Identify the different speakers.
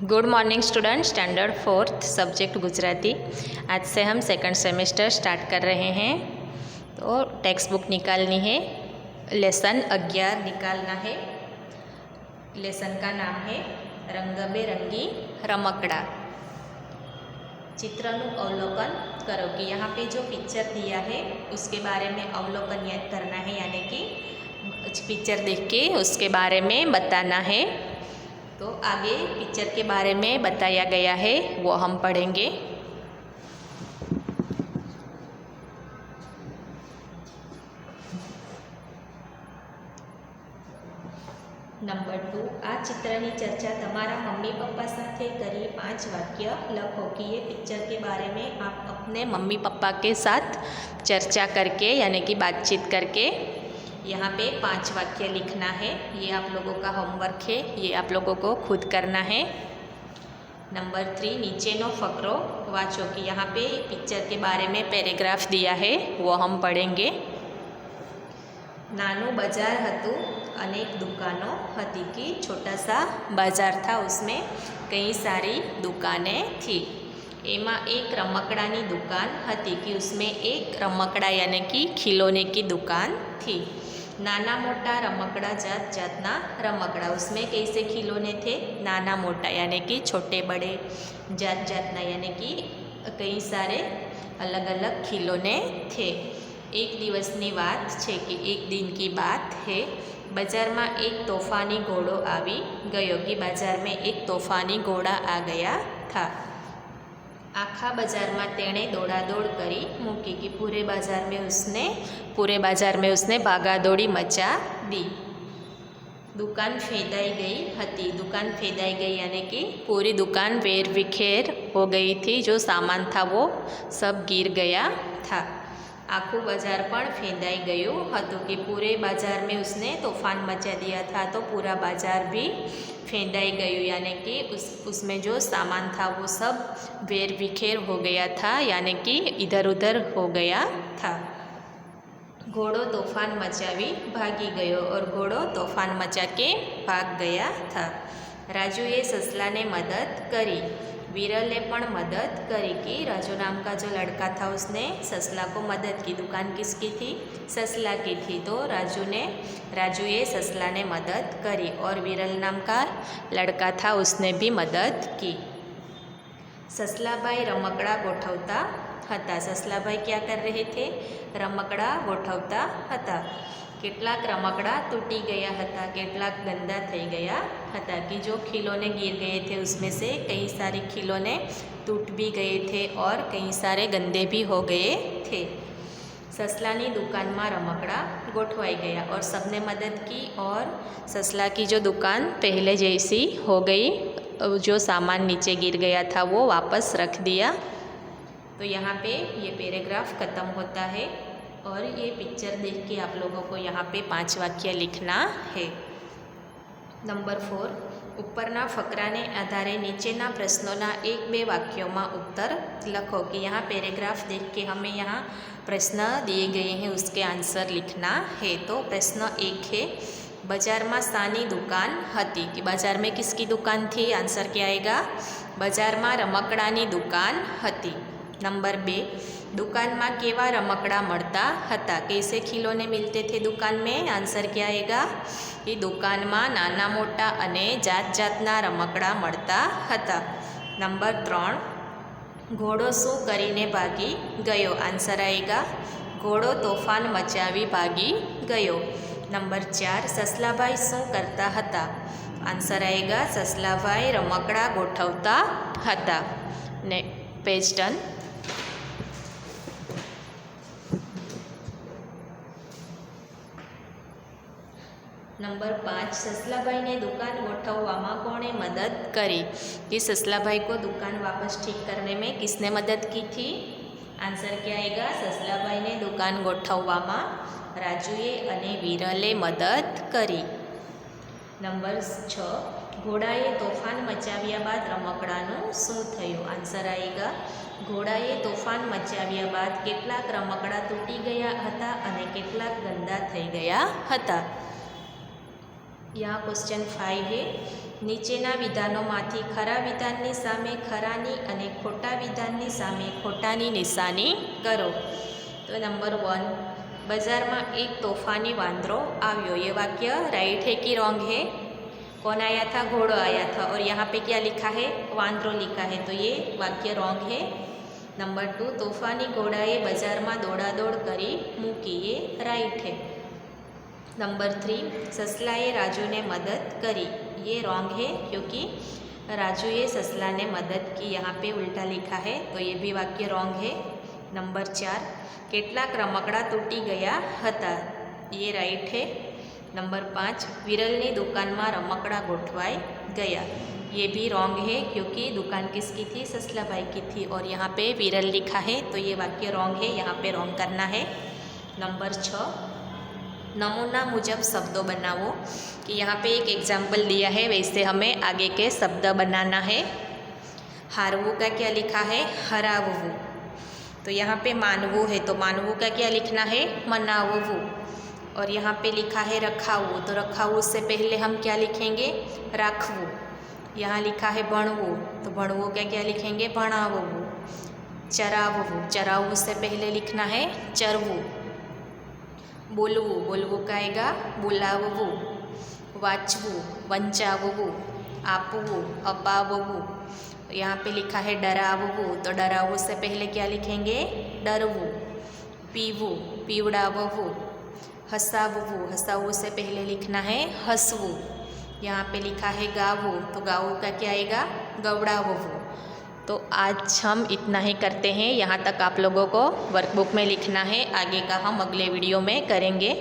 Speaker 1: Good morning student, standard fourth subject Gujarati. आज से हम सेकंड सेमेस्टर स्टार्ट कर रहे हैं। तो टेक्स्ट बुक निकालनी है, लेसन 11 निकालना है। लेसन का नाम है रंग बेरंगी रमकड़ा। चित्रनु अवलोकन करो कि यहाँ पे जो पिक्चर दिया है उसके बारे में अवलोकन याद करना है, यानी कि पिक्चर देख के उसके बारे में बताना है। तो आगे पिक्चर के बारे में बताया गया है, वो हम पढ़ेंगे। नंबर 2, आ चित्रनी चर्चा तमारा मम्मी पापा साथे करी 5 वाक्य लखो कि ये पिक्चर के बारे में आप अपने मम्मी पापा के साथ चर्चा करके यानी कि बातचीत करके यहाँ पे 5 वाक्य लिखना है। ये आप लोगों का होमवर्क है, ये आप लोगों को खुद करना है। नंबर 3, नीचे नो फकरो वाचो कि यहाँ पे पिक्चर के बारे में पैराग्राफ दिया है, वो हम पढ़ेंगे। नानू बाजार हतु अनेक दुकानों हती कि छोटा सा बाजार था, उसमें कई सारी दुकानें थी। एमा एक रमकड़ानी दुकान हती कि उसमें एक रमकड़ा यानी कि खिलौने की दुकान थी। नाना मोटा रमकड़ा जात जातना रमकड़ा, उसमें कैसे खिलौने थे, नाना मोटा यानी कि छोटे बड़े, जात जातना यानी कि कई सारे अलग अलग खिलौने थे। एक दिवसनी बात है कि एक दिन की बात है, बाजार में एक तोफानी घोड़ो आवी गयो कि बाजार में एक तोफानी घोड़ा आ गया था। आखा बाजार में तेणे दौड़ा दौड़ करी मूकी कि पूरे बाजार में उसने भागा दौड़ी मचा दी। दुकान फेदाई गई हती, दुकान फेदाई गई यानी कि पूरी दुकान वेर विखेर हो गई थी, जो सामान था वो सब गिर गया था। आखू बाजार पण फेदाई गयो हतु कि पूरे बाजार में उसने तूफान मचा दिया था, तो पूरा बाजार भी फेदाई गयो यानी कि उसमें जो सामान था वो सब वेर विखेर हो गया था, यानी कि इधर उधर हो गया था। घोड़ो तूफान मचावी भागी गयो, और घोड़ो तूफान मचा के भाग गया था। राजूए ससला ने मदद करी, विरले पण मदद करी कि राजू नाम का जो लड़का था उसने ससला को मदद की। दुकान किसकी थी, ससला की थी, तो राजूए ससला ने मदद करी, और विरल नाम का लड़का था उसने भी मदद की। ससलाभाई रमकड़ा गोठवता हता, ससलाभाई क्या कर रहे थे, रमकड़ा गोठवता हता। કેટલાક रमकड़ा टूटी गया था, કેટલાક गंदा थई गया था कि जो खिलौने गिर गए थे उसमें से कई सारे खिलौने टूट भी गए थे और कई सारे गंदे भी हो गए थे। ससलानी दुकान में रमकड़ा गोठवाई गया और सबने मदद की, और ससला की जो दुकान पहले जैसी हो गई, जो सामान नीचे गिर गया था वो वापस रख दिया। तो यहाँ पे ये पैराग्राफ ख़त्म होता है, और ये पिक्चर देख के आप लोगों को यहाँ पे 5 वाक्य लिखना है। नंबर 4, उपरना फकरा ने आधारे नीचेना प्रश्नों 1-2 वाक्यों में उत्तर लखो कि यहाँ पैराग्राफ देख के हमें यहाँ प्रश्न दिए गए हैं, उसके आंसर लिखना है। तो प्रश्न 1 है, बाजार में सानी दुकान हती कि बाजार में किसकी दुकान थी, आंसर क्या आएगा, बाजार में रमकड़ानी दुकान हती। नंबर 2, दुकान में केवा रमकड़ा मळता हता, कैसे खिलौने मिलते थे दुकान में, आंसर क्या आएगा, कि दुकान में नाना मोटा अने जात जातना रमकड़ा मळता हता। नंबर 3, घोड़ो शू करीने भागी गयो, आंसर आएगा, घोड़ो तोफान मचावी भागी गयो। नंबर 4, ससलाभाई शू करता हता, आंसर आएगा, ससलाभाई रमकड़ा गोठवता हता। ने पेज टर्न। नंबर 5, ससलाभाई ने दुकान गोठववामां कोणे मदद करी कि ससलाभाई को दुकान वापस ठीक करने में किसने मदद की थी, आंसर क्या आएगा, ससलाभाई ने दुकान गोठववामां राजूए अने विरले मदद करी। नंबर 6, घोड़ाए तोफान मचाव्या बाद रमकड़ानुं शुं थयुं, आंसर आएगा, घोड़ाए तोफान मचाव्या बाद केटलाक रमकड़ा तूटी गया हता अने केटलाक गंदा थई गया हता। यहाँ क्वेश्चन 5 है, નીચેના વિધાનોમાંથી ખરા વિધાનની સામે ખરાની અને ખોટા વિધાનની સામે ખોટાની નિશાની કરો। તો नंबर 1, बाज़ार में एक तूफानी वांदरो आव्यो। ये वाक्य राइट है कि रॉन्ग है? कौन आया था? घोड़ो आया था। और यहाँ पे क्या लिखा है? वांदरो लिखा है, तो ये वाक्य रॉन्ग है। नंबर 2, तूफानी घोड़ाए बाजार में दौड़ा दौड़ करी मूकी। ये राइट है। नंबर 3, ससलाए राजू ने मदद करी। ये रॉन्ग है क्योंकि राजूए ससला ने मदद की, यहाँ पे उल्टा लिखा है, तो ये भी वाक्य रॉन्ग है। नंबर 4, કેટલાક રમકડા તૂટી ગયા હતા। ये राइट है। नंबर 5, विरलनी दुकान में रमकड़ा गोठवाई गया। ये भी रॉन्ग है क्योंकि दुकान किसकी थी? ससला भाई की थी, और यहाँ पे विरल लिखा है, तो ये वाक्य रॉन्ग है, यहाँ पे रॉन्ग करना है। नंबर 6, नमूना मुजब शब्दों बनाओ। कि यहाँ पे एक एग्जाम्पल दिया है, वैसे हमें आगे के शब्द बनाना है। हारवू का क्या लिखा है? हरावू। तो यहाँ पे मानवू है, तो मानवू का क्या लिखना है? मनावू। और यहाँ पे लिखा है रखावू, तो रखावू से पहले हम क्या लिखेंगे? राखवू। यहाँ लिखा है भणवू, तो भणवू का क्या लिखेंगे? भणावू। चरावू, चरावू से पहले लिखना है चरवू। बोलवू, बोलवू का आएगा बुलावू। वाचवू, वंचावू। आपवू, अपावू। यहाँ पे लिखा है डरावू, तो डरावू से पहले क्या लिखेंगे? डरवू। पीवू, पीवड़ावू। हंसावू, हंसावू से पहले लिखना है हंसवू। यहाँ पे लिखा है गावू, तो गावू का क्या आएगा? गवड़ावू। तो आज हम इतना ही करते हैं, यहाँ तक आप लोगों को वर्कबुक में लिखना है, आगे का हम अगले वीडियो में करेंगे।